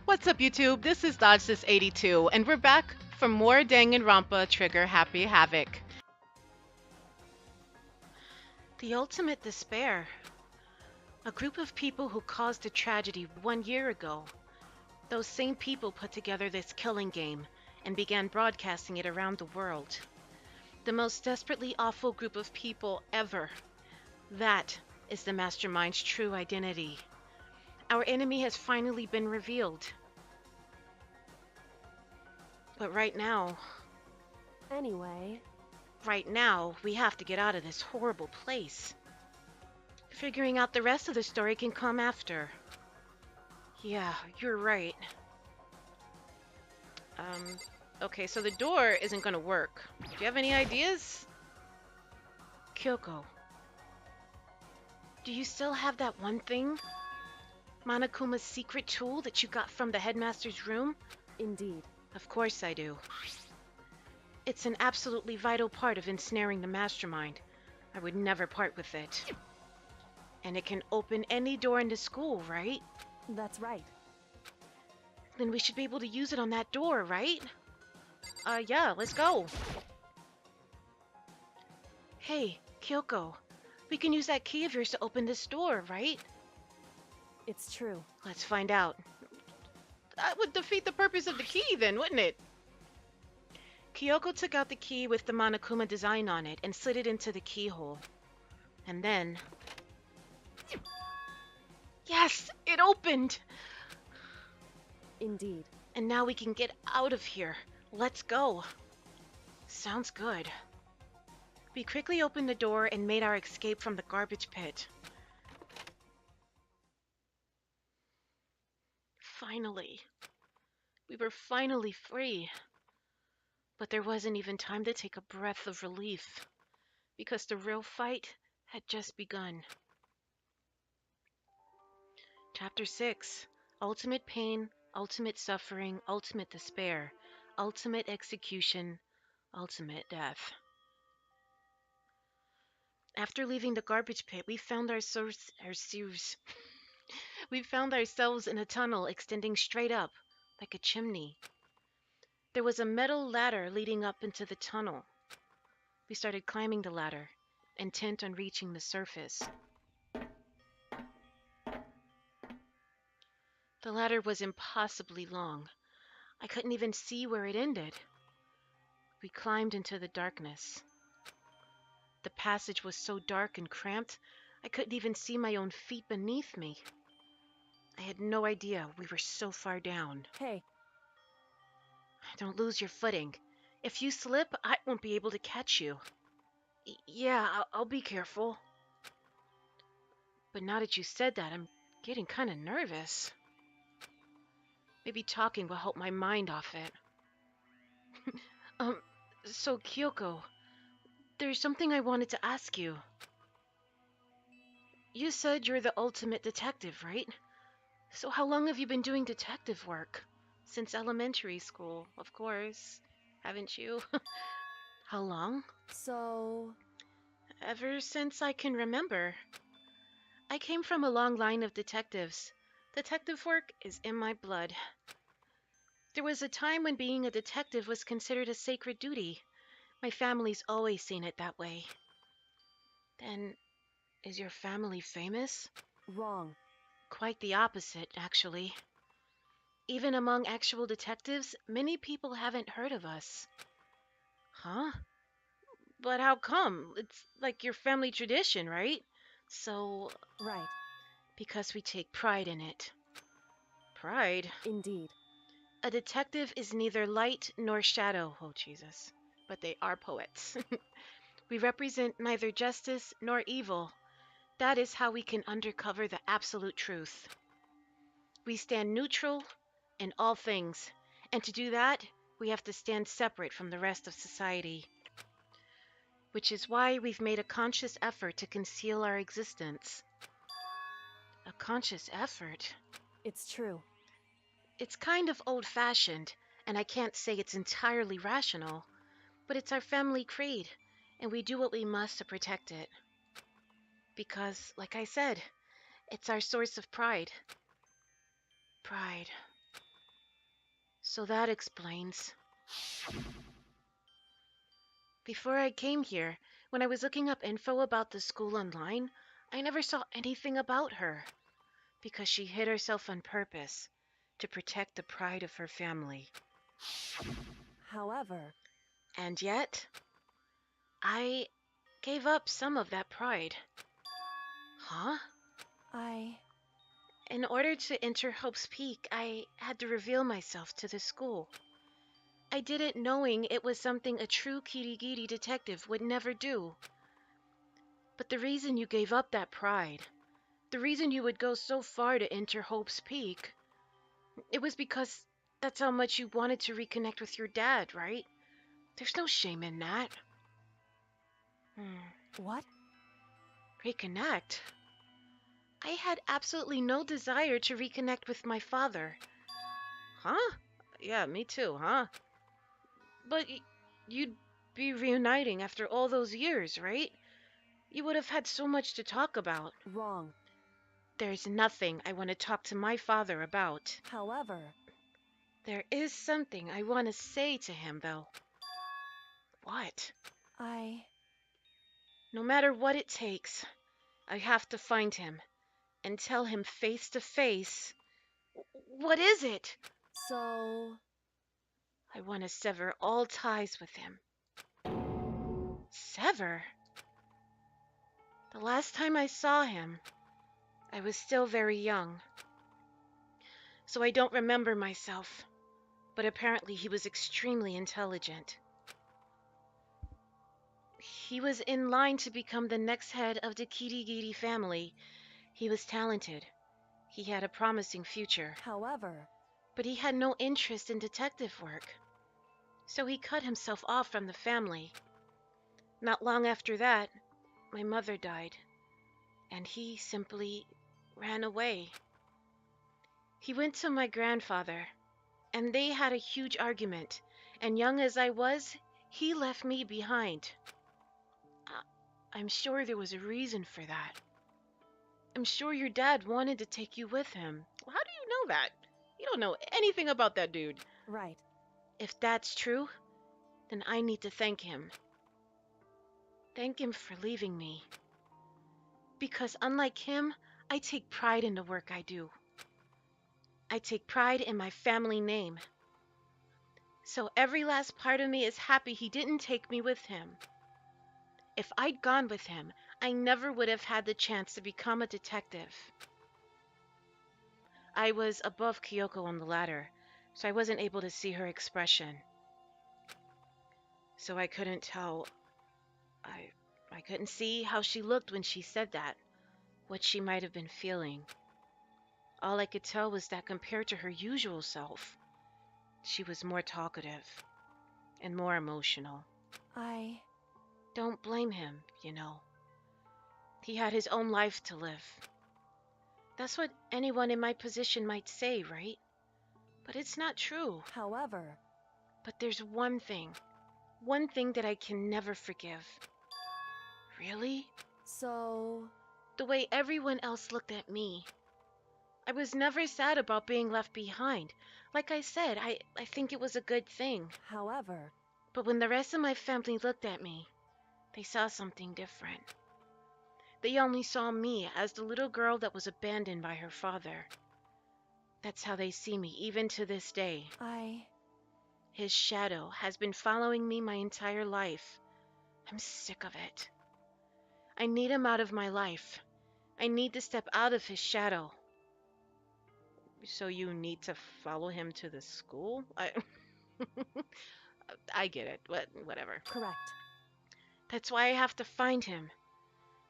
What's up, YouTube? This is DodgeThis82, and we're back for more Danganronpa Trigger Happy Havoc. The ultimate despair. A group of people who caused a tragedy 1 year ago. Those same people put together this killing game and began broadcasting it around the world. The most desperately awful group of people ever. That is the Mastermind's true identity. Our enemy has finally been revealed. But right now, Anyway, we have to get out of this horrible place. Figuring out the rest of the story can come after. Yeah, you're right. Okay, so the door isn't gonna work. Do you have any ideas? Kyoko, do you still have that one thing? Monokuma's secret tool that you got from the headmaster's room? indeed. Of course I do. It's an absolutely vital part of ensnaring the mastermind. I would never part with it. And it can open any door in the school, right? That's right. Then we should be able to use it on that door, right? Yeah, let's go. Hey, Kyoko, we can use that key of yours to open this door, right? It's true. Let's find out. That would defeat the purpose of the key then, wouldn't it? Kyoko took out the key with the Monokuma design on it and slid it into the keyhole. And then... Yes! It opened! Indeed. And now we can get out of here. Let's go. Sounds good. We quickly opened the door and made our escape from the garbage pit. Finally. We were finally free. But there wasn't even time to take a breath of relief, because the real fight had just begun. Chapter 6. Ultimate pain, ultimate suffering, ultimate despair, ultimate execution, ultimate death. After leaving the garbage pit, we found ourselves in a tunnel extending straight up, like a chimney. There was a metal ladder leading up into the tunnel. We started climbing the ladder, intent on reaching the surface. The ladder was impossibly long. I couldn't even see where it ended. We climbed into the darkness. The passage was so dark and cramped, I couldn't even see my own feet beneath me. I had no idea we were so far down. Hey, Don't lose your footing. If you slip, I won't be able to catch you. Yeah, I'll be careful. But now that you said that, I'm getting kind of nervous. Maybe talking will help my mind off it. Um, so Kyoko, there's something I wanted to ask you. You said you're the ultimate detective, right? So how long have you been doing detective work? Since elementary school, of course. Haven't you? How long? so... Ever since I can remember. I came from a long line of detectives. Detective work is in my blood. There was a time when being a detective was considered a sacred duty. My family's always seen it that way. Then, is your family famous? wrong. Quite the opposite, actually. Even among actual detectives, many people haven't heard of us. Huh? But how come? It's like your family tradition, right? So, Right. because we take pride in it. Pride? Indeed. A detective is neither light nor shadow, oh Jesus. But they are poets. We represent neither justice nor evil. That is how we can uncover the absolute truth. We stand neutral in all things, and to do that, we have to stand separate from the rest of society. Which is why we've made a conscious effort to conceal our existence. A conscious effort? It's true. It's kind of old-fashioned, and I can't say it's entirely rational, but it's our family creed, and we do what we must to protect it. Because, like I said, it's our source of pride. Pride. So that explains. Before I came here, when I was looking up info about the school online, I never saw anything about her because she hid herself on purpose to protect the pride of her family. However, And yet, I gave up some of that pride. Huh? I. In order to enter Hope's Peak, I had to reveal myself to the school. I did it knowing it was something a true Kirigiri detective would never do. But the reason you gave up that pride, the reason you would go so far to enter Hope's Peak, it was because that's how much you wanted to reconnect with your dad, right? There's no shame in that. Hmm. What? Reconnect? I had absolutely no desire to reconnect with my father. Huh? Yeah, me too, huh? But you'd be reuniting after all those years, right? You would have had so much to talk about. Wrong. There's nothing I want to talk to my father about. However, There is something I want to say to him, though. What? I. No matter what it takes, I have to find him and tell him face to face. What is it? So. I want to sever all ties with him. Sever? The last time I saw him, I was still very young, so I don't remember myself, but apparently he was extremely intelligent. He was in line to become the next head of the Kirigiri family. He was talented. He had a promising future, However, but he had no interest in detective work, so he cut himself off from the family. Not long after that, my mother died, and he simply ran away. He went to my grandfather, and they had a huge argument, and young as I was, he left me behind. I- I'm sure there was a reason for that. I'm sure your dad wanted to take you with him. Well, how do you know that? You don't know anything about that dude. right. If that's true, then I need to thank him. Thank him for leaving me. Because unlike him, I take pride in the work I do. I take pride in my family name. So every last part of me is happy he didn't take me with him. If I'd gone with him, I never would have had the chance to become a detective. I was above Kyoko on the ladder, so I wasn't able to see her expression. So I couldn't tell. I I couldn't see how she looked when she said that, what she might have been feeling. All I could tell was that compared to her usual self, she was more talkative and more emotional. I. Don't blame him, you know. He had his own life to live. That's what anyone in my position might say, right? But it's not true. However, But there's one thing that I can never forgive. Really? so. The way everyone else looked at me. I was never sad about being left behind. Like I said, I think it was a good thing. However, But when the rest of my family looked at me, they saw something different. They only saw me as the little girl that was abandoned by her father. That's how they see me, even to this day. I. His shadow has been following me my entire life. I'm sick of it. I need him out of my life. I need to step out of his shadow. So you need to follow him to the school? I get it, but whatever. Correct. That's why I have to find him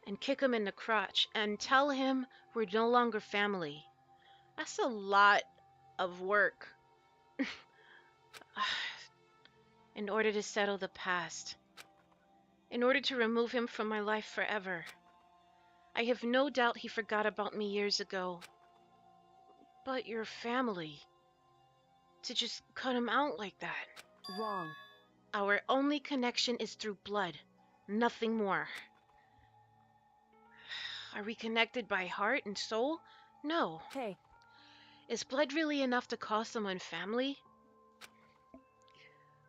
and kick him in the crotch and tell him we're no longer family. That's a lot of work in order to settle the past, in order to remove him from my life forever. I have no doubt he forgot about me years ago. But your family, to just cut him out like that. Wrong. Our only connection is through blood, nothing more. Are we connected by heart and soul? No. Hey, Is blood really enough to call someone family?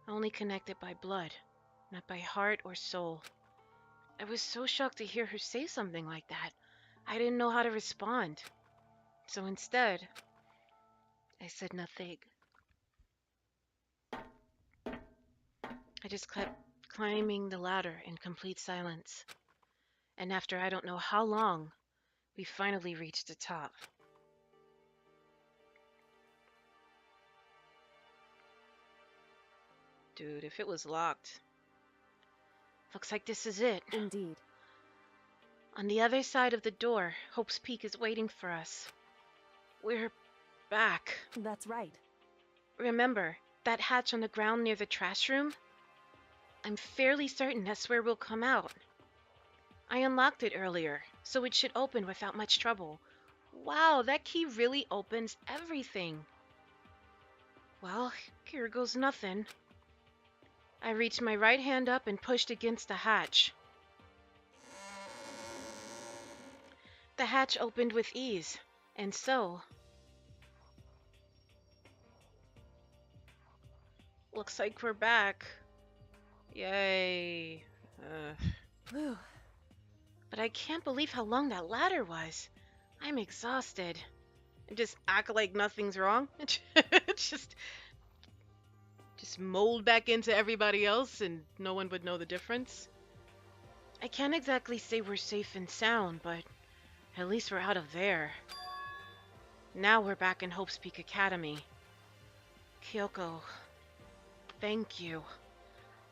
only connected by blood, not by heart or soul. I was so shocked to hear her say something like that. I didn't know how to respond. So instead, I said nothing. I just kept climbing the ladder in complete silence. And after I don't know how long, we finally reached the top. Dude, if it was locked, looks like this is it. Indeed. On the other side of the door, Hope's Peak is waiting for us. We're back. That's right. Remember, that hatch on the ground near the trash room? I'm fairly certain that's where we'll come out. I unlocked it earlier, so it should open without much trouble. Wow, that key really opens everything. Well, here goes nothing. I reached my right hand up and pushed against the hatch. The hatch opened with ease, and so... Looks like we're back. Yay. Whew. But I can't believe how long that ladder was. I'm exhausted. And just act like nothing's wrong. just mold back into everybody else and no one would know the difference. I can't exactly say we're safe and sound, but at least we're out of there. Now we're back in Hope's Peak Academy. Kyoko, thank you.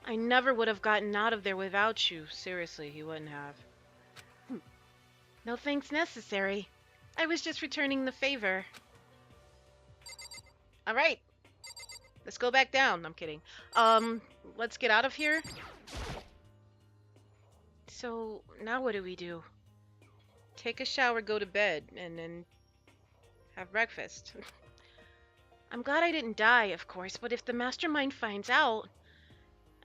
I never would have gotten out of there without you. Seriously, he wouldn't have. No thanks necessary. I was just returning the favor. Alright. Let's go back down. I'm kidding. Let's get out of here. So, now what do we do? Take a shower, go to bed, and then have breakfast. I'm glad I didn't die, of course, but if the mastermind finds out...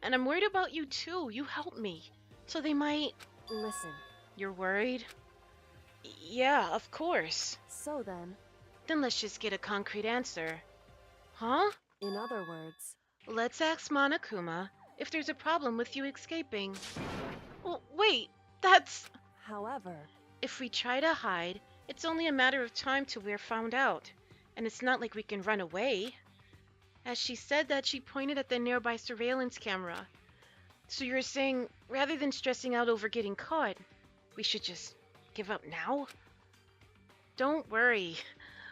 And I'm worried about you too. You helped me. So they might... Listen. You're worried? Yeah, of course. So then... Then let's just get a concrete answer. Huh? In other words... Let's ask Monokuma if there's a problem with you escaping. Well, wait, that's... However... If we try to hide, it's only a matter of time till we're found out. And it's not like we can run away. As she said that, she pointed at the nearby surveillance camera. So you're saying, rather than stressing out over getting caught, we should just give up now? Don't worry.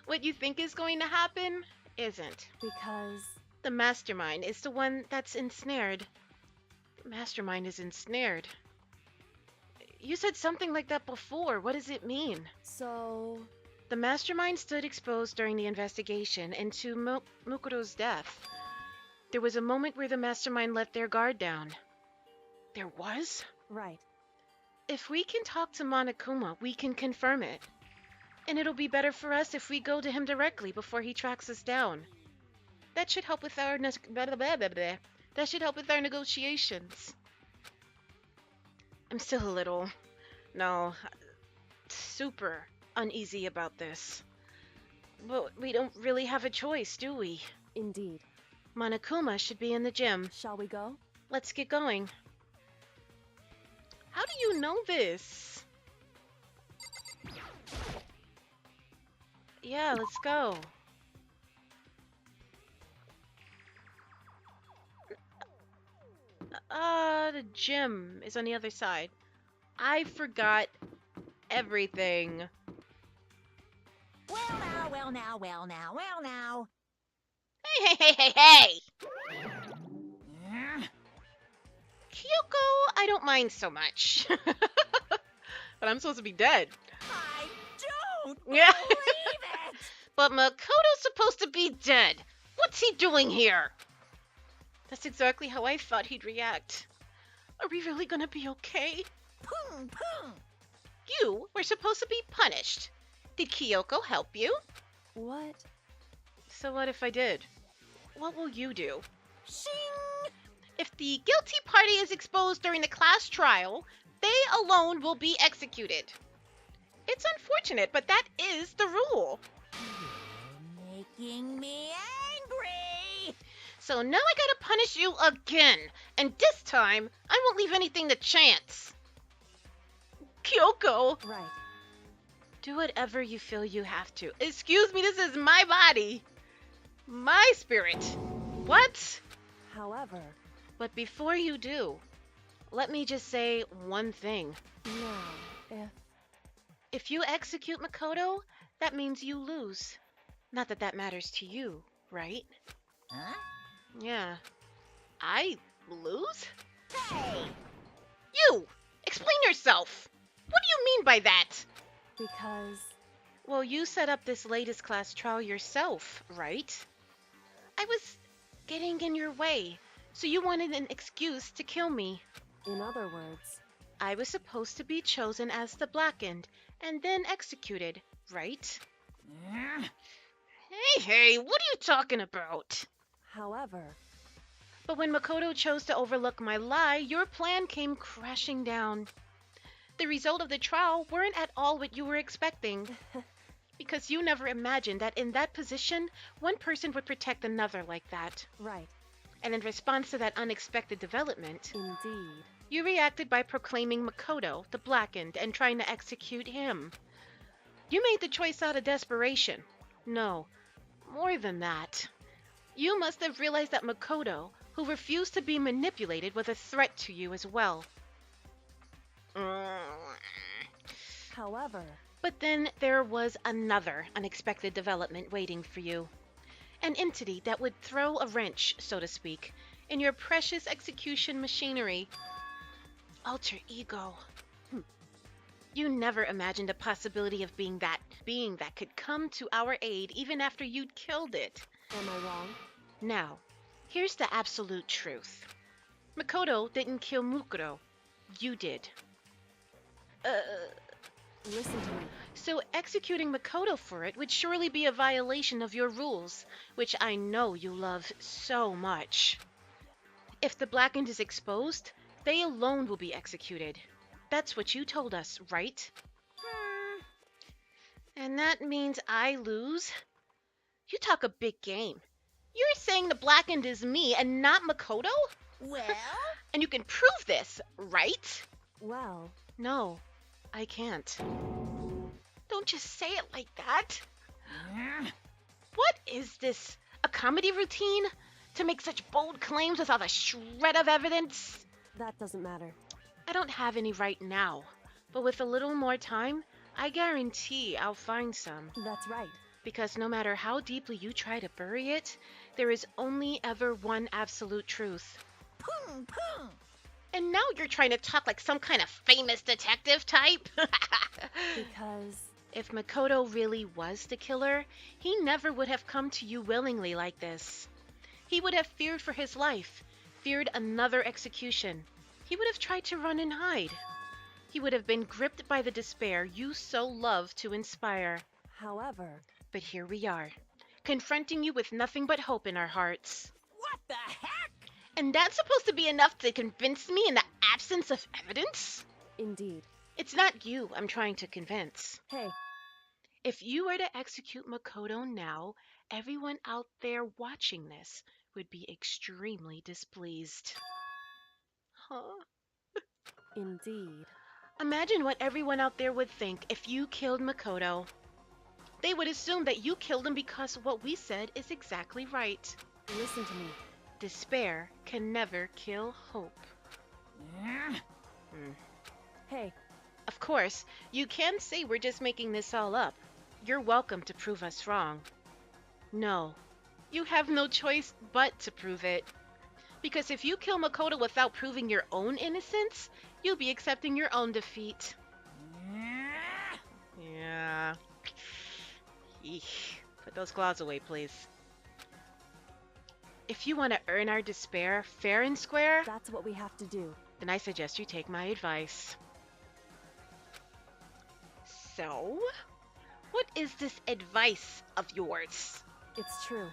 What you think is going to happen isn't. Because... The mastermind is the one that's ensnared. The mastermind is ensnared. You said something like that before. What does it mean? So... The mastermind stood exposed during the investigation into Mukuro's death. There was a moment where the mastermind let their guard down. There was? Right. If we can talk to Monokuma, we can confirm it. And it'll be better for us if we go to him directly before he tracks us down. That should help with our negotiations. I'm still a little... No, super uneasy about this. But we don't really have a choice, do we? Indeed. Monokuma should be in the gym. Shall we go? Let's get going. How do you know this? Yeah, let's go. The gym is on the other side. I forgot everything. Well now, well now, well now, well now. Hey! Kyoko, I don't mind so much. But I'm supposed to be dead. I don't Yeah. believe it! But Makoto's supposed to be dead. What's he doing here? That's exactly how I thought he'd react. Are we really gonna be okay? Poom, poom. You were supposed to be punished. Did Kyoko help you? What? So what if I did? What will you do? Shing! If the guilty party is exposed during the class trial, they alone will be executed. It's unfortunate, but that is the rule. You're making me angry! So now I gotta punish you again. And this time, I won't leave anything to chance. Kyoko, Right. do whatever you feel you have to. Excuse me, this is my body. My spirit. What? However, But before you do, let me just say one thing. now, If you execute Makoto, that means you lose. Not that that matters to you, right? Huh? Yeah. I lose? Hey! You! Explain yourself! What do you mean by that? because Well, you set up this latest class trial yourself, right? I was getting in your way, so you wanted an excuse to kill me. in other words, I was supposed to be chosen as the Blackened and then executed, right? Hey, what are you talking about? however, But when Makoto chose to overlook my lie, your plan came crashing down. The result of the trial weren't at all what you were expecting. Because you never imagined that in that position, one person would protect another like that. right, And in response to that unexpected development, indeed. you reacted by proclaiming Makoto, the Blackened, and trying to execute him. You made the choice out of desperation. No, more than that. You must have realized that Makoto, who refused to be manipulated, was a threat to you as well. However, But then there was another unexpected development waiting for you. An entity that would throw a wrench, so to speak, in your precious execution machinery. Alter ego. You never imagined a possibility of being that being that could come to our aid even after you'd killed it. am I wrong? Now, here's the absolute truth. Makoto didn't kill Mukuro. You did. Listen to me. So executing Makoto for it would surely be a violation of your rules, which I know you love so much. If the Blackened is exposed, they alone will be executed. That's what you told us, right? And that means I lose? You talk a big game. You're saying the Blackened is me and not Makoto? Well? And you can prove this, right? Well, No, I can't. Don't just say it like that. What is this? A comedy routine? To make such bold claims without a shred of evidence? that doesn't matter. I don't have any right now, but with a little more time, I guarantee I'll find some. That's right. Because no matter how deeply you try to bury it, there is only ever one absolute truth. Pung, pung. And now you're trying to talk like some kind of famous detective type? Because If Makoto really was the killer, he never would have come to you willingly like this. He would have feared for his life, feared another execution. He would have tried to run and hide. He would have been gripped by the despair you so love to inspire. however, But here we are, confronting you with nothing but hope in our hearts. What the heck? And that's supposed to be enough to convince me in the absence of evidence? indeed. It's not you I'm trying to convince. Hey, If you were to execute Makoto now, everyone out there watching this would be extremely displeased. Huh? indeed. Imagine what everyone out there would think if you killed Makoto. They would assume that you killed him because what we said is exactly right. Listen to me. Despair can never kill hope. Hey, Of course, you can say we're just making this all up. You're welcome to prove us wrong. No, you have no choice but to prove it. Because if you kill Makoto without proving your own innocence, you'll be accepting your own defeat. Yeah. Eesh. Put those claws away, please. If you want to earn our despair fair and square, that's what we have to do. then I suggest you take my advice. So, what is this advice of yours? It's true.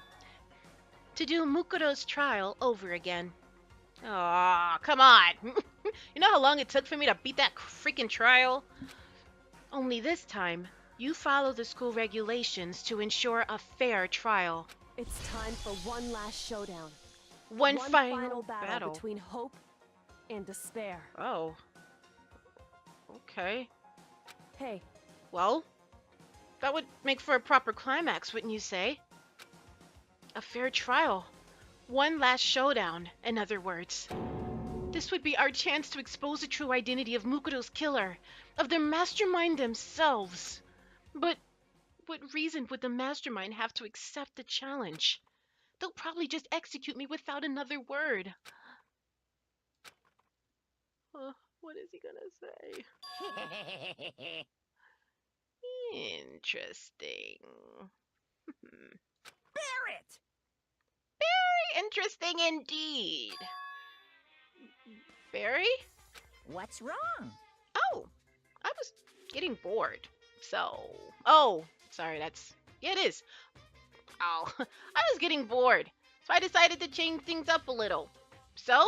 To do Mukuro's trial over again. Aw, come on. You know how long it took for me to beat that freaking trial? Only this time, you follow the school regulations to ensure a fair trial. It's time for one last showdown. One One final final battle battle. between hope and despair. Oh, okay. Hey, Well, that would make for a proper climax, wouldn't you say? A fair trial. One last showdown, in other words. This would be our chance to expose the true identity of Mukuro's killer, of their mastermind themselves. But what reason would the mastermind have to accept the challenge? They'll probably just execute me without another word. What is he gonna say? Interesting. Barrett! Very interesting indeed. Barry? What's wrong? Oh, I was getting bored. Oh, sorry, yeah, it is. Oh, I was getting bored, so I decided to change things up a little. So,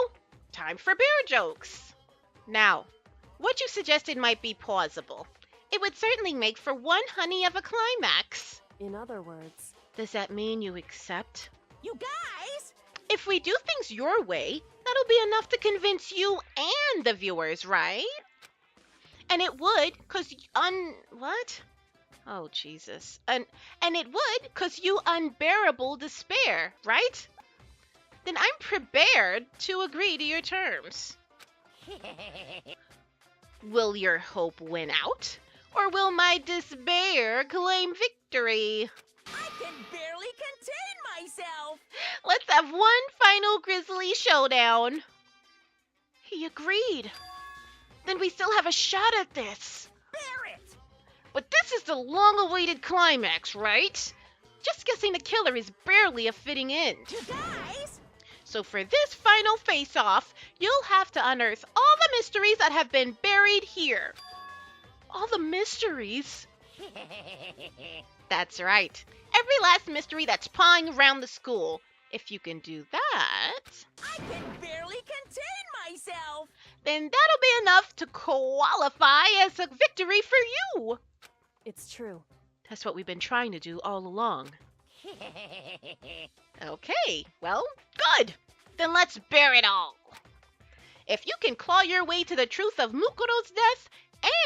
time for bear jokes. Now, what you suggested might be plausible. It would certainly make for one honey of a climax. in other words, Does that mean you accept? You guys! If we do things your way, that'll be enough to convince you and the viewers, right? And it would, what? Oh, Jesus. And it would, 'cause you unbearable despair, right? Then I'm prepared to agree to your terms. Will your hope win out? Or will my despair claim victory? I can barely contain myself! Let's have one final grisly showdown. He agreed. Then we still have a shot at this. Barrett! But this is the long-awaited climax, right? Just guessing the killer is barely a fitting end. You guys! So for this final face-off, you'll have to unearth all the mysteries that have been buried here. All the mysteries? That's right. Every last mystery that's pawing around the school. If you can do that, I can barely contain myself! then that'll be enough to qualify as a victory for you. it's true. That's what we've been trying to do all along. Okay, well, good. Then let's bear it all. If you can claw your way to the truth of Mukuro's death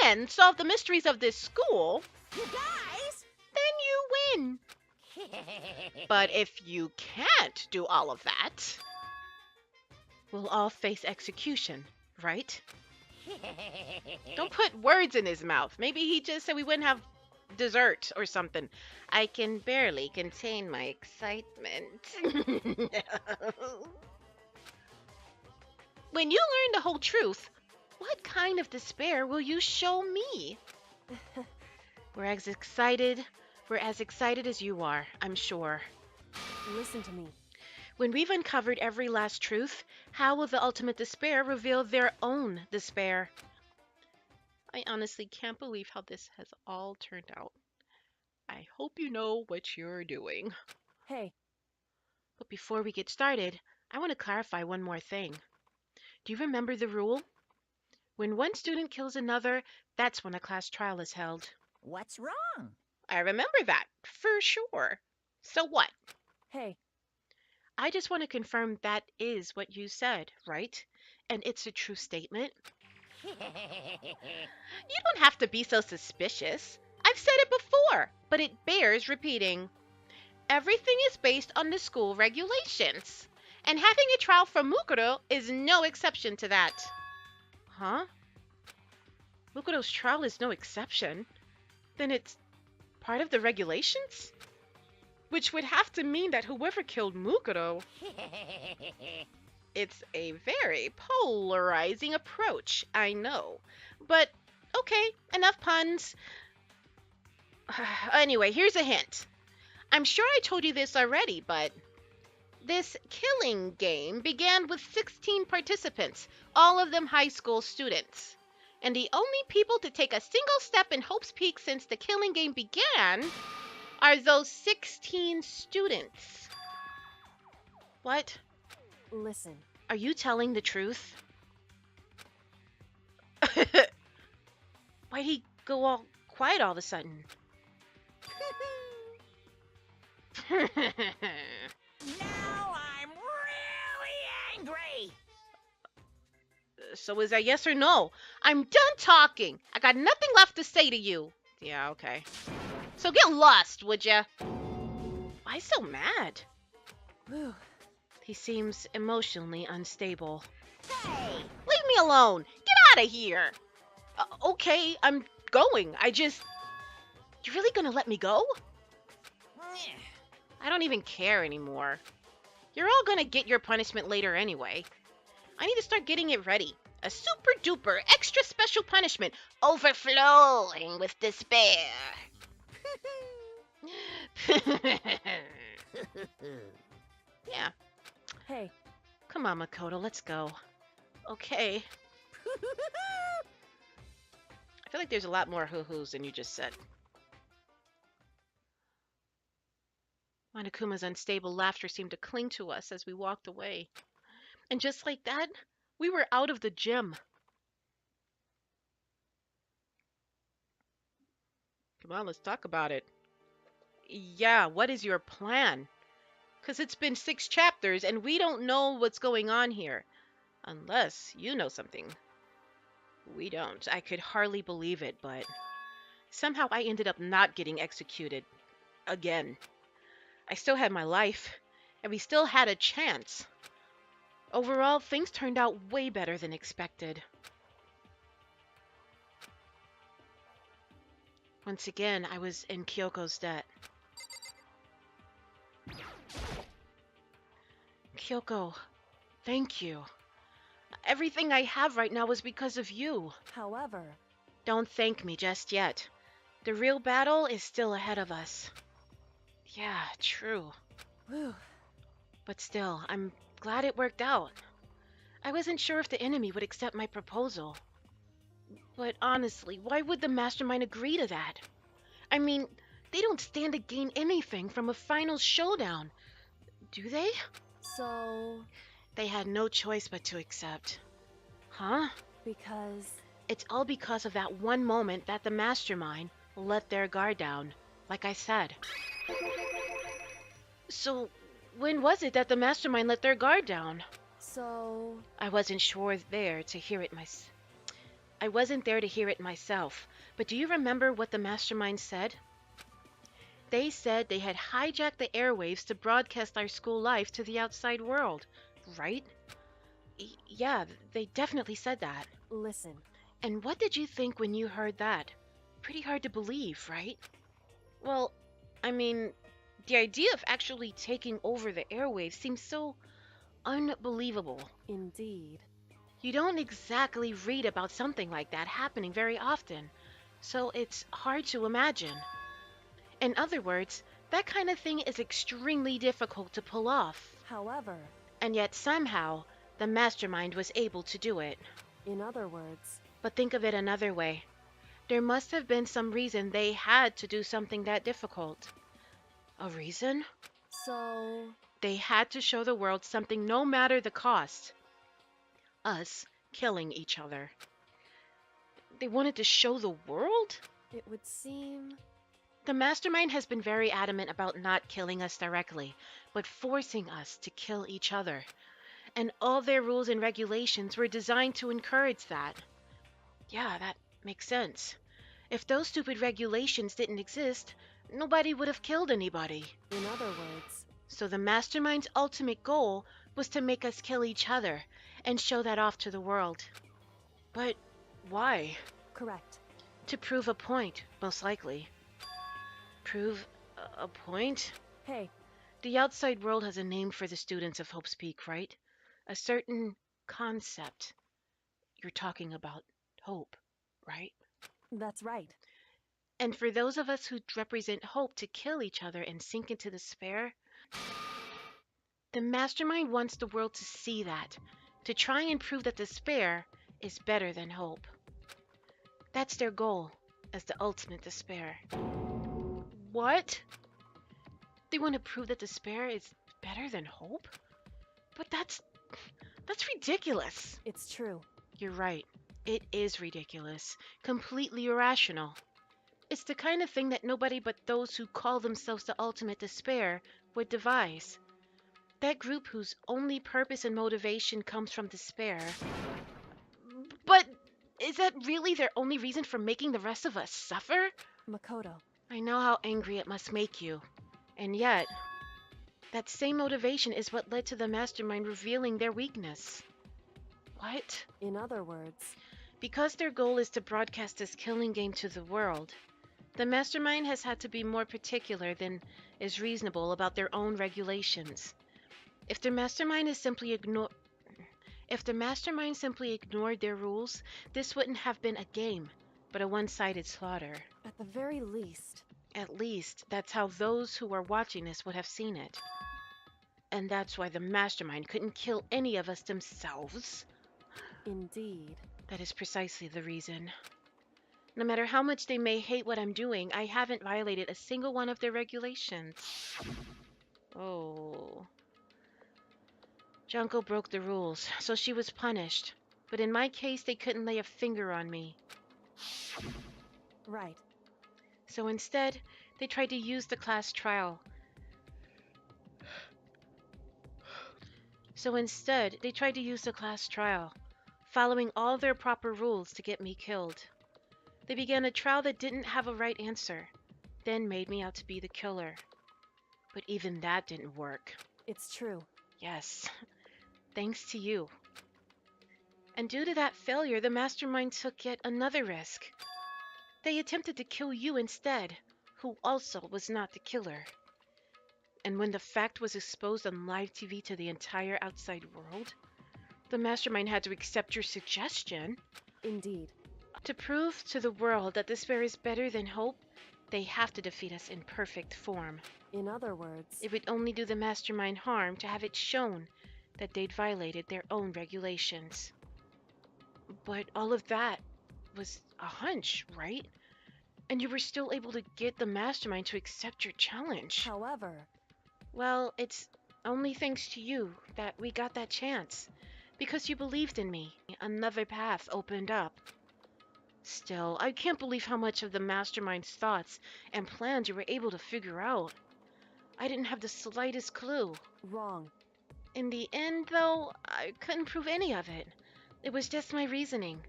and solve the mysteries of this school, You guys! then you win. But if you can't do all of that, we'll all face execution, right? Don't put words in his mouth. Maybe he just said we wouldn't have dessert or something. I can barely contain my excitement. When you learn the whole truth, what kind of despair will you show me? We're as excited as you are, I'm sure. Listen to me. When we've uncovered every last truth, how will the ultimate despair reveal their own despair? I honestly can't believe how this has all turned out. I hope you know what you're doing. Hey, But before we get started, I want to clarify one more thing. Do you remember the rule? When one student kills another, that's when a class trial is held. What's wrong? I remember that, for sure. So what? hey, I just want to confirm that is what you said, right? And it's a true statement. You don't have to be so suspicious. I've said it before, but it bears repeating. Everything is based on the school regulations, and having a trial for Mukuro is no exception to that. Huh? Mukuro's trial is no exception? Then it's part of the regulations? Which would have to mean that whoever killed Mukuro... It's a very polarizing approach, I know. But, okay, enough puns. Anyway, here's a hint. I'm sure I told you this already, but this killing game began with 16 participants, all of them high school students. And the only people to take a single step in Hope's Peak since the killing game began are those 16 students. What? listen. Are you telling the truth? Why'd he go all quiet all of a sudden? Now I'm really So is that yes or no? I'm done talking. I got nothing left to say to you. Yeah, okay. So get lost, would ya? Why so mad? Whew. He seems emotionally unstable. Hey! Leave me alone. Get out of here. Okay, I'm going. You really gonna let me go? I don't even care anymore. You're all gonna get your punishment later anyway. I need to start getting it ready. A super duper extra special punishment overflowing with despair. Yeah. Hey, Come on, Makoto, let's go. Okay. I feel like there's a lot more hoo-hoos than you just said. Monokuma's unstable laughter seemed to cling to us as we walked away. And just like that, we were out of the gym. Come on, let's talk about it. Yeah, what is your plan? Because it's been 6 chapters and we don't know what's going on here. Unless you know something. We don't. I could hardly believe it, but somehow I ended up not getting executed. Again. I still had my life, and we still had a chance. Overall, things turned out way better than expected. Once again, I was in Kyoko's debt. Kyoko, thank you. Everything I have right now is because of you. however, Don't thank me just yet. The real battle is still ahead of us. Yeah, true. whew, But still, I'm glad it worked out. I wasn't sure if the enemy would accept my proposal. But honestly, why would the mastermind agree to that? I mean, they don't stand to gain anything from a final showdown, do they? so, They had no choice but to accept. Huh? because, It's all because of that one moment that the mastermind let their guard down, like I said. So, when was it that the mastermind let their guard down? so, I wasn't there to hear it I wasn't there to hear it myself, but do you remember what the mastermind said? They said they had hijacked the airwaves to broadcast our school life to the outside world, right? Yeah, they definitely said that. listen, And what did you think when you heard that? Pretty hard to believe, right? Well, I mean, the idea of actually taking over the airwaves seems so unbelievable. indeed. You don't exactly read about something like that happening very often, so it's hard to imagine. In other words, that kind of thing is extremely difficult to pull off. However, And yet somehow, the mastermind was able to do it. in other words, But think of it another way. There must have been some reason they had to do something that difficult. A reason? so, They had to show the world something no matter the cost. Us killing each other. They wanted to show the world? it would seem, The mastermind has been very adamant about not killing us directly, but forcing us to kill each other. And all their rules and regulations were designed to encourage that. Yeah, that makes sense. If those stupid regulations didn't exist, nobody would have killed anybody. in other words, So the mastermind's ultimate goal was to make us kill each other and show that off to the world. But why? correct. To prove a point, most likely. Prove a point? Hey, The outside world has a name for the students of Hope's Peak, right? A certain concept. You're talking about hope, right? that's right. And for those of us who represent hope to kill each other and sink into despair, the mastermind wants the world to see that, to try and prove that despair is better than hope. That's their goal, as the ultimate despair. What? They want to prove that despair is better than hope? But that's ridiculous. It's true. You're right. It is ridiculous. Completely irrational. It's the kind of thing that nobody but those who call themselves the ultimate despair would devise. That group whose only purpose and motivation comes from despair. Is that really their only reason for making the rest of us suffer? Makoto, I know how angry it must make you. And yet, that same motivation is what led to the mastermind revealing their weakness. What? in other words, Because their goal is to broadcast this killing game to the world, the mastermind has had to be more particular than is reasonable about their own regulations. If the mastermind is simply If the mastermind simply ignored their rules, this wouldn't have been a game, but a one-sided slaughter. at the very least, At least, that's how those who are watching this would have seen it. And that's why the mastermind couldn't kill any of us themselves. indeed. That is precisely the reason. No matter how much they may hate what I'm doing, I haven't violated a single one of their regulations. Oh. Junko broke the rules, so she was punished. But in my case, they couldn't lay a finger on me. Right. So instead, they tried to use the class trial. Following all their proper rules to get me killed. They began a trial that didn't have a right answer, then made me out to be the killer. But even that didn't work. It's true. Yes, thanks to you. And due to that failure, the mastermind took yet another risk. They attempted to kill you instead, who also was not the killer. And when the fact was exposed on live TV to the entire outside world, the mastermind had to accept your suggestion. Indeed. To prove to the world that despair is better than hope, they have to defeat us in perfect form. In other words, It would only do the mastermind harm to have it shown that they'd violated their own regulations. But all of that was a hunch, right? And you were still able to get the mastermind to accept your challenge. however, Well, it's only thanks to you that we got that chance. Because you believed in me, another path opened up. Still, I can't believe how much of the mastermind's thoughts and plans you were able to figure out. I didn't have the slightest clue. wrong. In the end, though, I couldn't prove any of it. It was just my reasoning.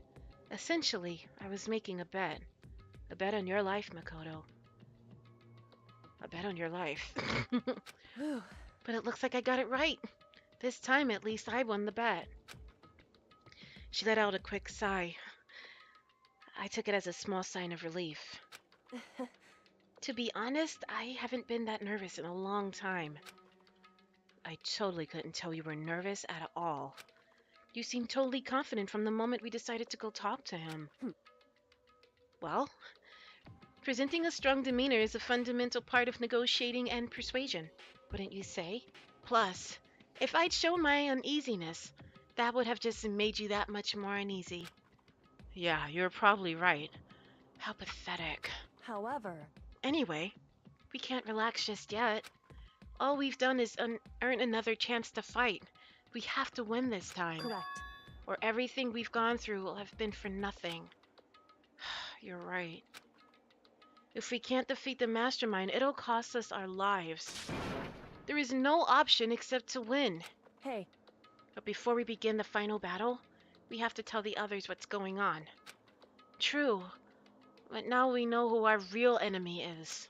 Essentially, I was making a bet. A bet on your life, Makoto. A bet on your life. Whew. But it looks like I got it right. This time, at least, I won the bet. She let out a quick sigh. I took it as a small sign of relief. To be honest, I haven't been that nervous in a long time. I totally couldn't tell you were nervous at all. You seemed totally confident from the moment we decided to go talk to him. Well, presenting a strong demeanor is a fundamental part of negotiating and persuasion, wouldn't you say? Plus, if I'd shown my uneasiness, that would have just made you that much more uneasy. Yeah, you're probably right. How pathetic. However, Anyway, we can't relax just yet. All we've done is earn another chance to fight. We have to win this time, correct. or everything we've gone through will have been for nothing. You're right. If we can't defeat the mastermind, it'll cost us our lives. There is no option except to win. Hey, But before we begin the final battle, we have to tell the others what's going on. True, but now we know who our real enemy is.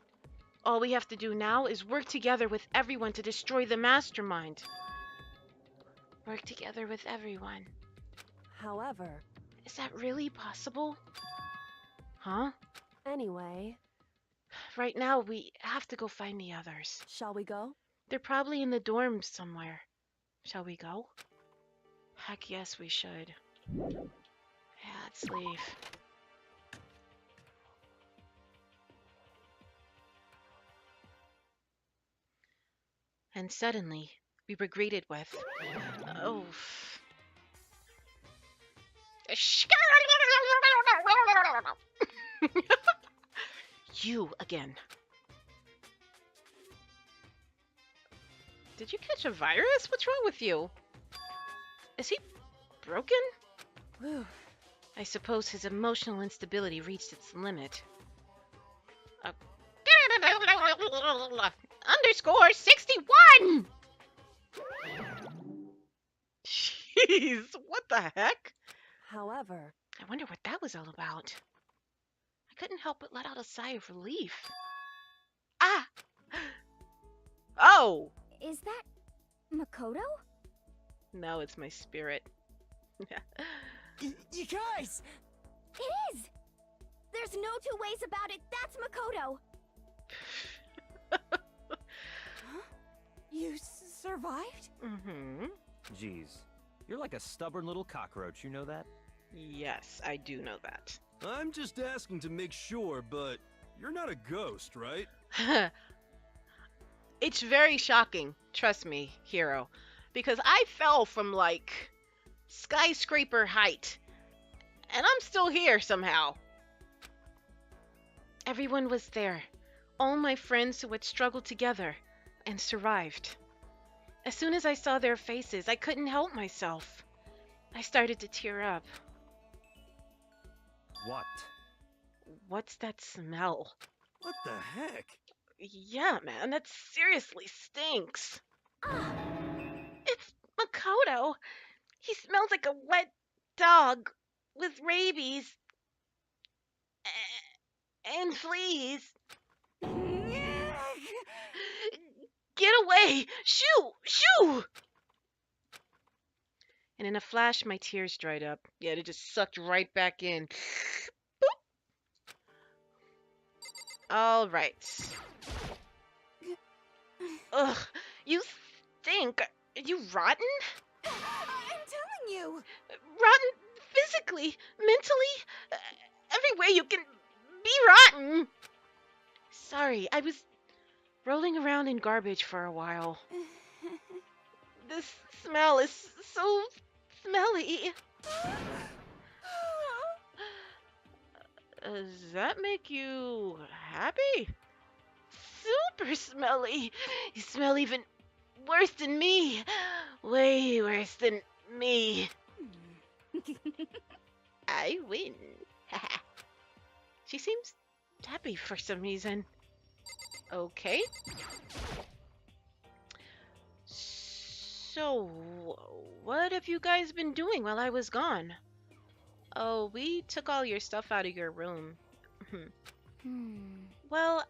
All we have to do now is work together with everyone to destroy the mastermind. Work together with everyone. however, Is that really possible? Huh? anyway, Right now, we have to go find the others. shall we go? They're probably in the dorms somewhere. Shall we go? Heck yes, we should. Yeah, let's leave. And suddenly, we were greeted with, oh, you again. Did you catch a virus? What's wrong with you? Is he broken? Whew. I suppose his emotional instability reached its limit. Underscore 61! Jeez, what the heck? However, I wonder what that was all about. I couldn't help but let out a sigh of relief. Ah! Oh! Is that Makoto? No, it's my spirit. You guys! It is! There's no two ways about it. That's Makoto. You survived? Mm-hmm. Jeez, you're like a stubborn little cockroach, you know that? Yes, I do know that. I'm just asking to make sure, but you're not a ghost, right? It's very shocking, trust me, hero, because I fell from like skyscraper height, and I'm still here somehow. Everyone was there, all my friends who had struggled together and survived. As soon as I saw their faces, I couldn't help myself. I started to tear up. What? What's that smell? What the heck? Yeah, man, that seriously stinks. Ah, It's Makoto. He smells like a wet dog with rabies and fleas. Get away! Shoo! Shoo! And in a flash, my tears dried up. Yeah, they just sucked right back in. Boop. All right. Ugh, you stink. Are you rotten? I'm telling you! Rotten physically, mentally, every way you can be rotten. Sorry, I was rolling around in garbage for a while. This smell is so smelly. Does that make you happy? Super smelly. You smell even worse than me. Way worse than me. I win. She seems happy for some reason. Okay. So, what have you guys been doing while I was gone? Oh, we took all your stuff out of your room. Well,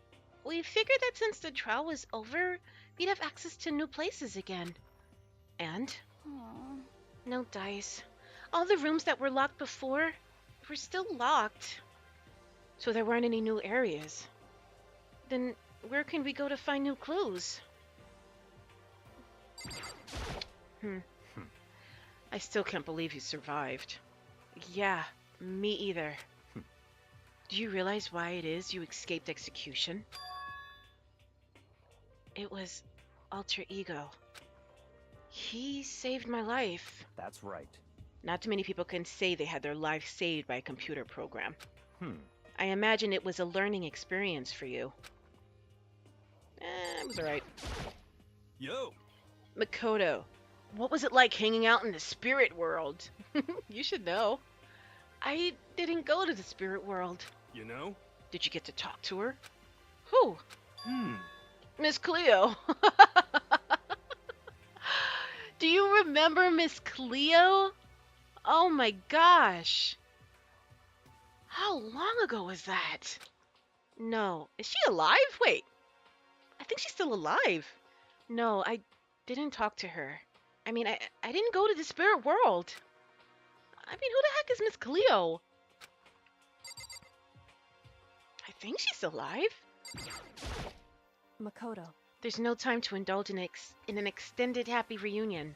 we figured that since the trial was over, we'd have access to new places again. And? Aw. No dice. All the rooms that were locked before were still locked. So there weren't any new areas. Then where can we go to find new clues? I still can't believe you survived. Yeah, me either. Do you realize why it is you escaped execution? It was Alter Ego. He saved my life. That's right. Not too many people can say they had their life saved by a computer program. Hmm. I imagine it was a learning experience for you. It was alright. Yo, Makoto, what was it like hanging out in the spirit world? You should know. I didn't go to the spirit world. you know? Did you get to talk to her? Who? Hmm. Miss Cleo. Do you remember Miss Cleo? Oh my gosh. How long ago was that? No. Is she alive? Wait. I think she's still alive. No, I didn't talk to her. I mean, I didn't go to the spirit world. I mean, who the heck is Miss Cleo? I think she's alive. Makoto. There's no time to indulge in an extended happy reunion.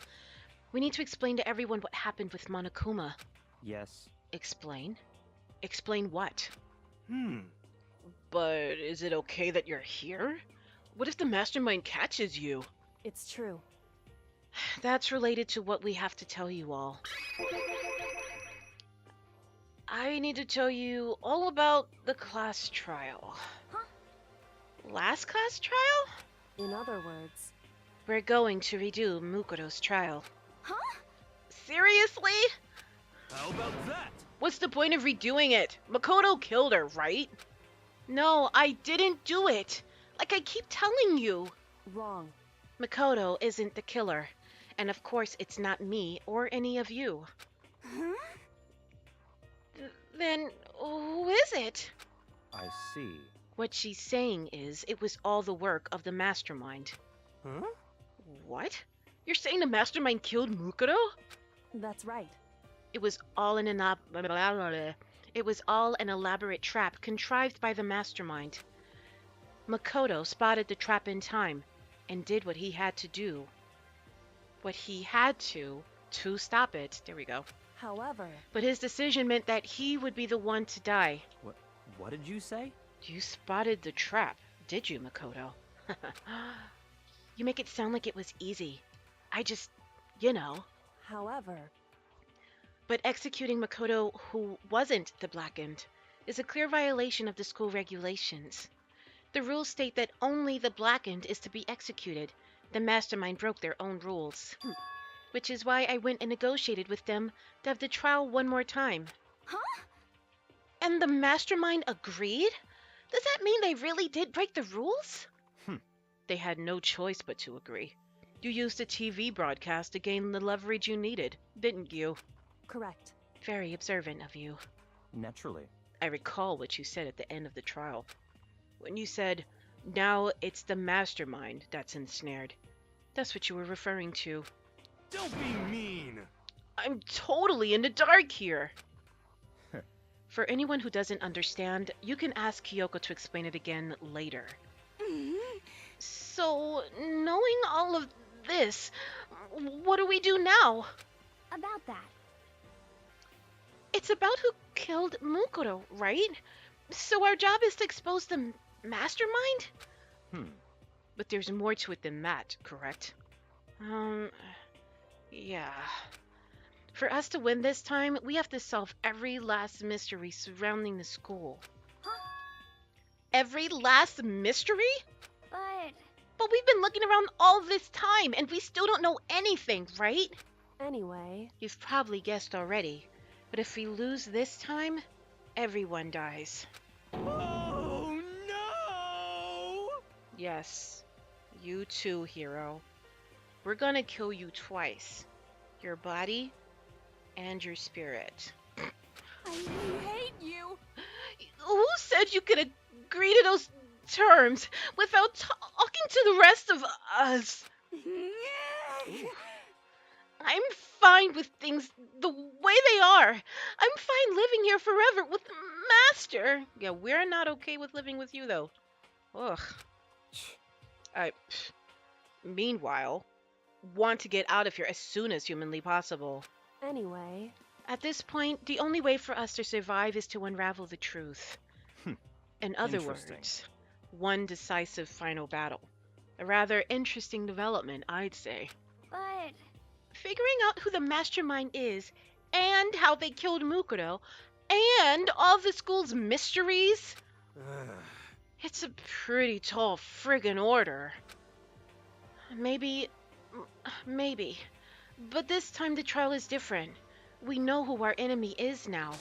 We need to explain to everyone what happened with Monokuma. Yes. Explain? Explain what? Hmm. But is it okay that you're here? What if the mastermind catches you? It's true. That's related to what we have to tell you all. I need to tell you all about the class trial. Huh? Last class trial? In other words, We're going to redo Mukuro's trial. Huh? Seriously? How about that? What's the point of redoing it? Makoto killed her, right? No, I didn't do it. Like I keep telling you. wrong. Makoto isn't the killer. And of course, it's not me or any of you. Huh? Then who is it? I see. What she's saying is it was all the work of the mastermind. Huh? What? You're saying the mastermind killed Mukuro? That's right. It was all it was all an elaborate trap contrived by the mastermind. Makoto spotted the trap in time and did what he had to do. What he had to stop it. There we go. However, But his decision meant that he would be the one to die. What did you say? You spotted the trap, did you, Makoto? You make it sound like it was easy. I just, you know. however, But executing Makoto, who wasn't the Blackened, is a clear violation of the school regulations. The rules state that only the Blackened is to be executed. The mastermind broke their own rules. Which is why I went and negotiated with them to have the trial one more time. Huh? And the mastermind agreed? Does that mean they really did break the rules? They had no choice but to agree. You used a TV broadcast to gain the leverage you needed, didn't you? correct. Very observant of you. Naturally. I recall what you said at the end of the trial. When you said, now it's the mastermind that's ensnared. That's what you were referring to. Don't be mean! I'm totally in the dark here. For anyone who doesn't understand, you can ask Kyoko to explain it again later. So, knowing all of this, what do we do now? About that. It's about who killed Mukuro, right? So our job is to expose the mastermind? But there's more to it than that, correct? Yeah. For us to win this time, we have to solve every last mystery surrounding the school. Huh? Every last mystery? But But we've been looking around all this time, and we still don't know anything, right? Anyway, You've probably guessed already. But if we lose this time, everyone dies. Oh no! Yes, you too, hero. We're gonna kill you twice. Your body and your spirit. I hate you. Who said you could agree to those terms without talking to the rest of us? I'm fine with things the way they are. I'm fine living here forever with Master. Yeah, we're not okay with living with you, though. Ugh. Meanwhile, want to get out of here as soon as humanly possible. anyway, At this point, the only way for us to survive is to unravel the truth. In other Interesting. words, one decisive final battle. A rather interesting development, I'd say. but Figuring out who the mastermind is, and how they killed Mukuro, and all the school's mysteries, it's a pretty tall friggin' order. Maybe. But this time the trial is different. We know who our enemy is now.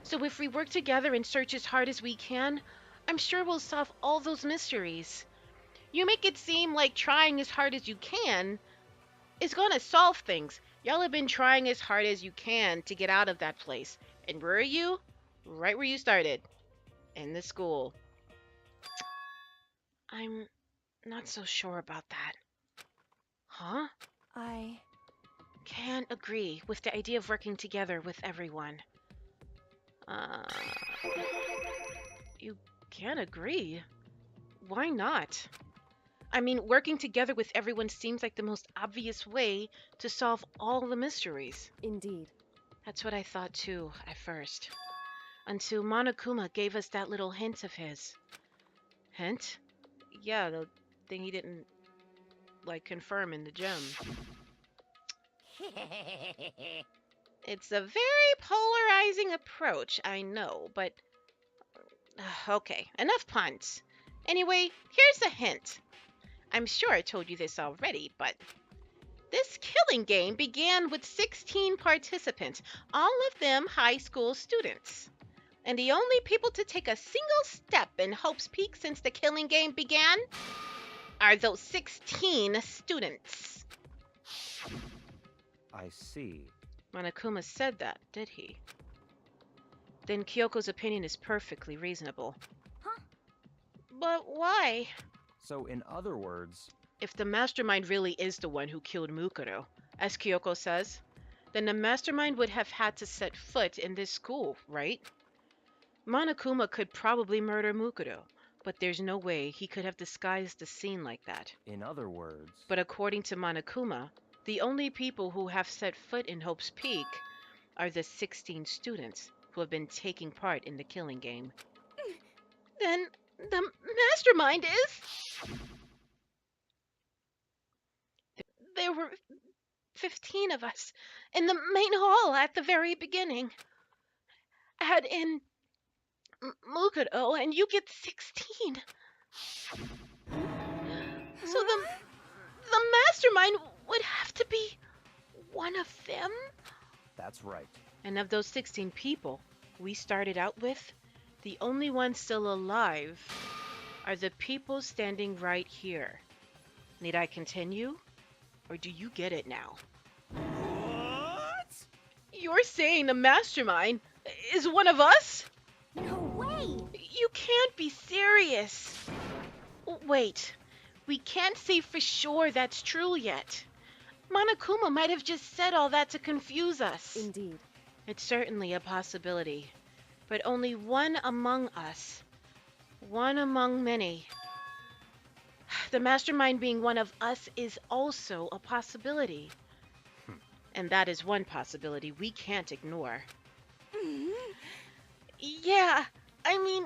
So if we work together and search as hard as we can, I'm sure we'll solve all those mysteries. You make it seem like trying as hard as you can is gonna solve things. Y'all have been trying as hard as you can to get out of that place. And where are you? Right where you started. In the school. I'm not so sure about that. Huh? I Can't agree with the idea of working together with everyone. You can't agree? Why not? I mean, working together with everyone seems like the most obvious way to solve all the mysteries. indeed. That's what I thought too, at first. Until Monokuma gave us that little hint of his. Hint? Yeah, the thing he didn't, confirm in the gem. It's a very polarizing approach, I know, but... Okay, enough puns. Anyway, here's a hint. I'm sure I told you this already, but... This killing game began with 16 participants, all of them high school students. And the only people to take a single step in Hope's Peak since the killing game began are those 16 students. I see. Monokuma said that, did he? then Kyoko's opinion is perfectly reasonable. Huh? But why? So, in other words, If the mastermind really is the one who killed Mukuro, as Kyoko says, then the mastermind would have had to set foot in this school, right? Monokuma could probably murder Mukuro, but there's no way he could have disguised the scene like that. in other words, But according to Monokuma, the only people who have set foot in Hope's Peak are the 16 students who have been taking part in the killing game. Then the mastermind is... There were 15 of us in the main hall at the very beginning. Add in Mukuro and you get 16. So the mastermind would have to be one of them? that's right. And of those 16 people we started out with, the only ones still alive are the people standing right here. Need I continue? Or do you get it now? What? You're saying the mastermind is one of us? No way! You can't be serious. Wait, we can't say for sure that's true yet. Monokuma might have just said all that to confuse us. Indeed. It's certainly a possibility, but only one among us. One among many. The mastermind being one of us is also a possibility. And that is one possibility we can't ignore. Yeah, I mean,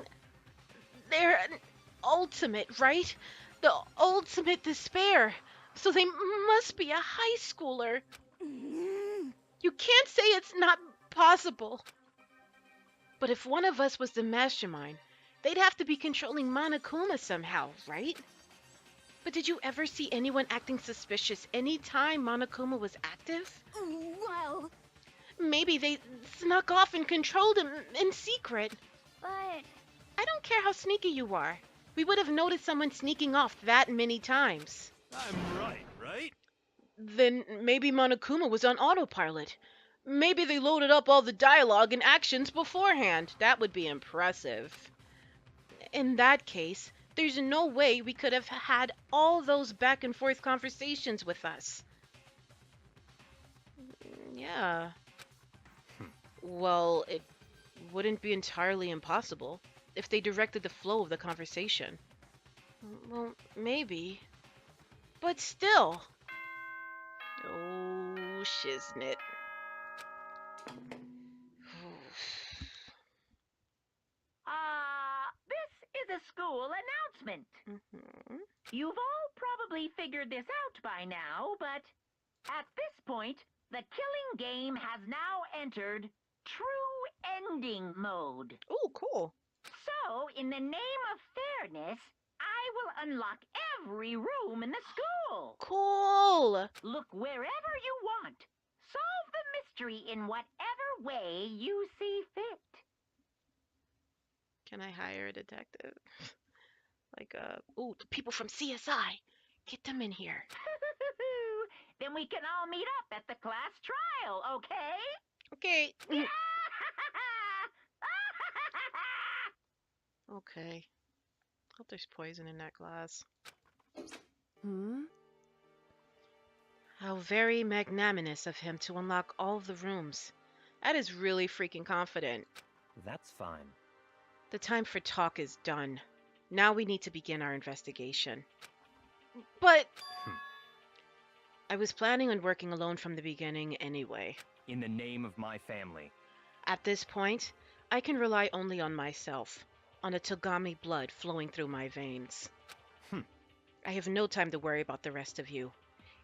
they're an ultimate, right? The ultimate despair. So they must be a high schooler. You can't say it's not possible. But if one of us was the mastermind, they'd have to be controlling Monokuma somehow, right? But did you ever see anyone acting suspicious any time Monokuma was active? Well, Maybe they snuck off and controlled him in secret. but I don't care how sneaky you are. We would have noticed someone sneaking off that many times. I'm right, right? Then maybe Monokuma was on autopilot. Maybe they loaded up all the dialogue and actions beforehand. That would be impressive. In that case, there's no way we could have had all those back and forth conversations with us. Yeah. Well, it wouldn't be entirely impossible if they directed the flow of the conversation. Well, maybe. But still. Oh, shiznit. This is a school announcement. Mhm. You've all probably figured this out by now, but at this point, the killing game has now entered true ending mode. Oh, cool. So, in the name of fairness, I will unlock every room in the school. Cool. Look wherever you want. Solve the mystery in whatever way you see fit. Can I hire a detective? Ooh, the people from CSI. Get them in here. Then we can all meet up at the class trial, okay? Okay. Okay. Hope there's poison in that glass. Hmm? How very magnanimous of him to unlock all of the rooms. That is really freaking confident. That's fine. The time for talk is done. Now we need to begin our investigation. But I was planning on working alone from the beginning anyway. In the name of my family. At this point, I can rely only on myself, on the Togami blood flowing through my veins. I have no time to worry about the rest of you.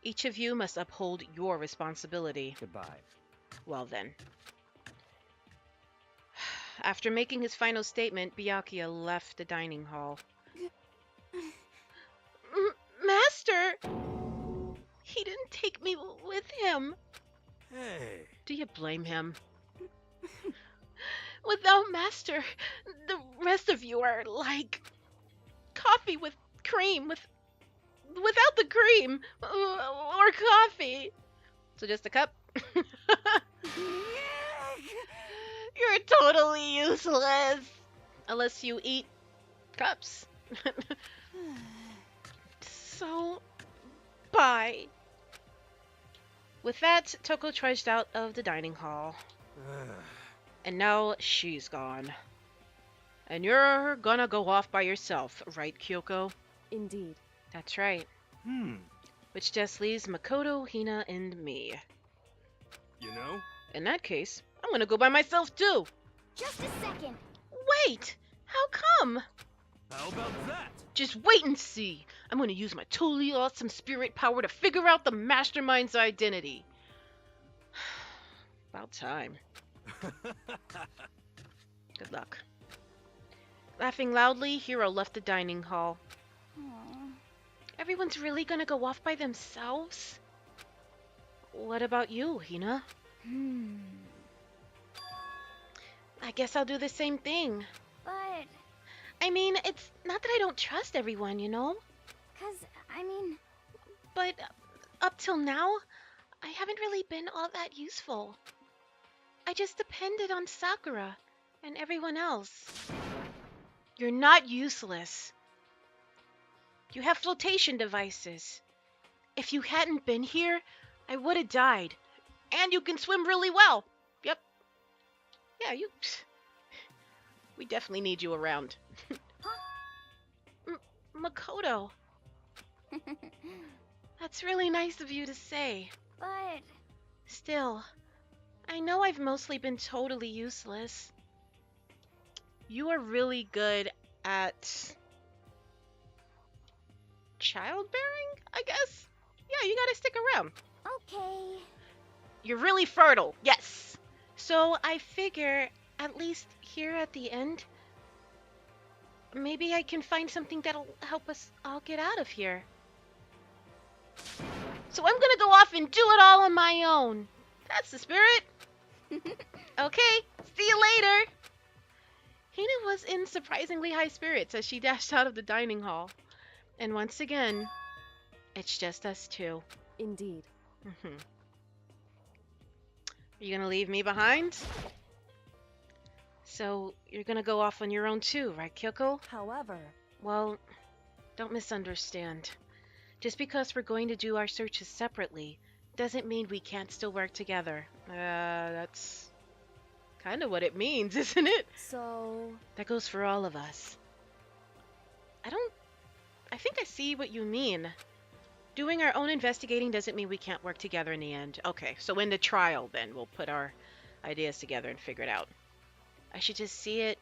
Each of you must uphold your responsibility. Goodbye. Well then. After making his final statement, Byakuya left the dining hall. Master! He didn't take me with him. Hey. Do you blame him? Without Master, the rest of you are like coffee with cream, without the cream, or coffee. So just a cup? You're You're totally useless. Unless you eat cups. So, bye. With that, Toko trudged out of the dining hall. And now she's gone. And you're gonna go off by yourself, right, Kyoko? Indeed. That's right. Which just leaves Makoto, Hina, and me. You know? In that case, I'm gonna go by myself too. Just a second. Wait! How come? How about that? Just wait and see. I'm gonna use my totally awesome spirit power to figure out the mastermind's identity. About time. Good luck. Laughing loudly, Hiro left the dining hall. Aw. Everyone's really gonna go off by themselves? What about you, Hina? I guess I'll do the same thing. But, I mean, it's not that I don't trust everyone, you know? But up till now, I haven't really been all that useful. I just depended on Sakura and everyone else. You're not useless. You have flotation devices. If you hadn't been here, I would have died. And you can swim really well. Yep. Yeah, we definitely need you around. Makoto. That's really nice of you to say. but, Still, I know I've mostly been totally useless. You are really good at childbearing, I guess? Yeah, you gotta stick around. okay. You're really fertile, yes. So I figure, at least here at the end, maybe I can find something that'll help us all get out of here. So I'm gonna go off and do it all on my own. That's the spirit. Okay, see you later. Hina was in surprisingly high spirits as she dashed out of the dining hall. And once again, it's just us two. Indeed. Are you gonna leave me behind? So, you're gonna go off on your own too, right, Kyoko? However, Well, don't misunderstand. Just because we're going to do our searches separately doesn't mean we can't still work together. That's kind of what it means, isn't it? so That goes for all of us. I think I see what you mean. Doing our own investigating doesn't mean we can't work together in the end. Okay, so in the trial then, we'll put our ideas together and figure it out. I should just see it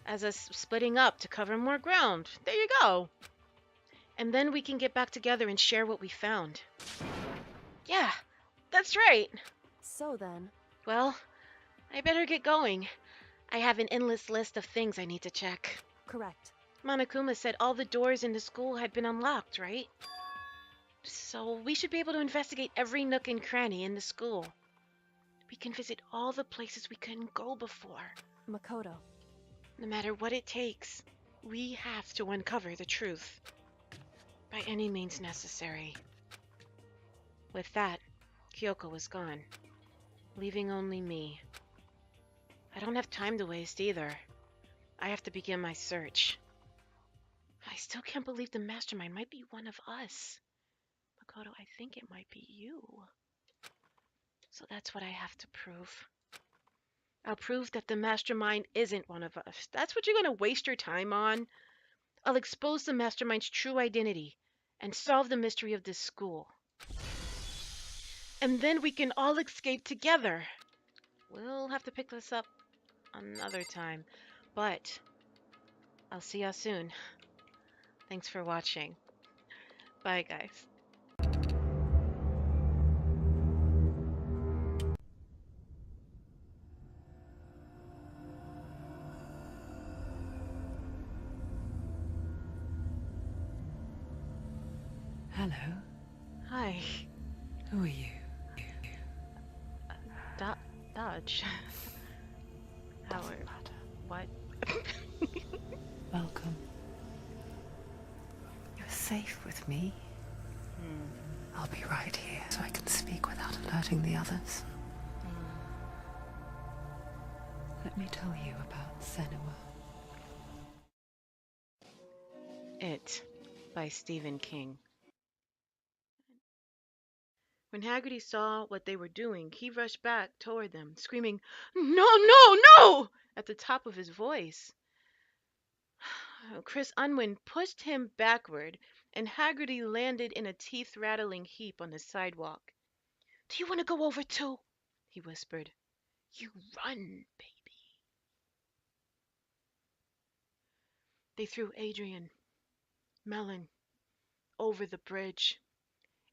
as us splitting up to cover more ground. There you go. And then we can get back together and share what we found. Yeah, that's right. so then, Well, I better get going. I have an endless list of things I need to check. correct. Monokuma said all the doors in the school had been unlocked, right? So we should be able to investigate every nook and cranny in the school. We can visit all the places we couldn't go before. Makoto. No matter what it takes, we have to uncover the truth. By any means necessary. With that, Kyoko was gone, leaving only me. I don't have time to waste either. I have to begin my search. I still can't believe the mastermind might be one of us. Makoto, I think it might be you. So that's what I have to prove. I'll prove that the mastermind isn't one of us. That's what you're going to waste your time on? I'll expose the mastermind's true identity and solve the mystery of this school. And then we can all escape together. We'll have to pick this up another time, but I'll see y'all soon. Thanks for watching. Bye, guys. Hello. Hi. Who are you? Dodge. Howard. What? Welcome. You're safe with me. I'll be right here so I can speak without alerting the others. me tell you about Senua. It by Stephen King. When Haggerty saw what they were doing, he rushed back toward them, screaming, "No, no, no!" at the top of his voice. Chris Unwin pushed him backward, and Haggerty landed in a teeth-rattling heap on the sidewalk. "Do you want to go over too?" he whispered. "You run, baby." They threw Adrian, Melon, over the bridge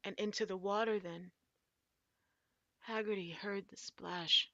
and into the water then. Haggerty heard the splash